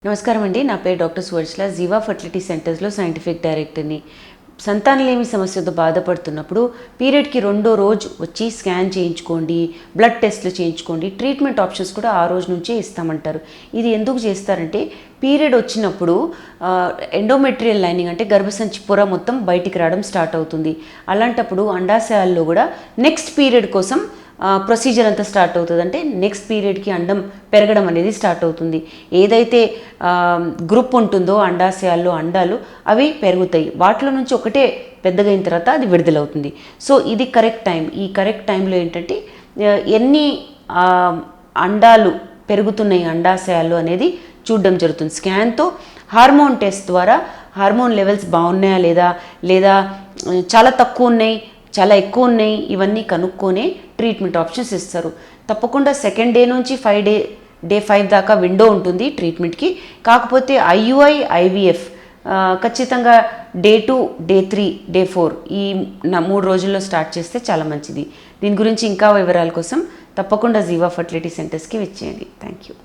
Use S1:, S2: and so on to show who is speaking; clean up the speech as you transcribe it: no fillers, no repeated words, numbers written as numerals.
S1: నమస్కారం అండి. నా పేరు డాక్టర్ సువర్చల. జీవా ఫర్టిలిటీ సెంటర్స్లో సైంటిఫిక్ డైరెక్టర్ని. సంతానలేమి సమస్యతో బాధపడుతున్నప్పుడు పీరియడ్కి రెండో రోజు వచ్చి స్కాన్ చేయించుకోండి, బ్లడ్ టెస్ట్లు చేయించుకోండి, ట్రీట్మెంట్ ఆప్షన్స్ కూడా ఆ రోజు నుంచే ఇస్తామంటారు. ఇది ఎందుకు చేస్తారంటే పీరియడ్ వచ్చినప్పుడు ఎండోమెట్రియల్ లైనింగ్ అంటే గర్భసంచి పొర మొత్తం బయటికి రావడం స్టార్ట్ అవుతుంది. అలాంటప్పుడు అండాశయాల్లో కూడా నెక్స్ట్ పీరియడ్ కోసం ప్రొసీజర్ అంతా స్టార్ట్ అవుతుంది. అంటే నెక్స్ట్ పీరియడ్కి అండం పెరగడం అనేది స్టార్ట్ అవుతుంది. ఏదైతే గ్రూప్ ఉంటుందో అండాశయాల్లో అండాలు అవి పెరుగుతాయి. వాటిలో నుంచి ఒకటే పెద్దగా అయిన తర్వాత అది విడుదలవుతుంది. సో ఇది కరెక్ట్ టైం. ఈ కరెక్ట్ టైంలో ఏంటంటే ఎన్ని అండాలు పెరుగుతున్నాయి అండాశయాల్లో అనేది చూడడం జరుగుతుంది. స్కాన్తో హార్మోన్ టెస్ట్ ద్వారా హార్మోన్ లెవెల్స్ బాగున్నాయా లేదా చాలా తక్కువ ఉన్నాయి, చాలా ఎక్కువ ఉన్నాయి, ఇవన్నీ కనుక్కొనే ట్రీట్మెంట్ ఆప్షన్స్ ఇస్తారు. తప్పకుండా సెకండ్ డే నుంచి డే 5 దాకా విండో ఉంటుంది ట్రీట్మెంట్కి. కాకపోతే IUI, IVF ఖచ్చితంగా డే 2, డే 3, డే 4 ఈ 3 రోజుల్లో స్టార్ట్ చేస్తే చాలా మంచిది. దీని గురించి ఇంకా వివరాల కోసం తప్పకుండా జీవా ఫర్టిలిటీ సెంటర్స్కి వచ్చేయండి. Thank you.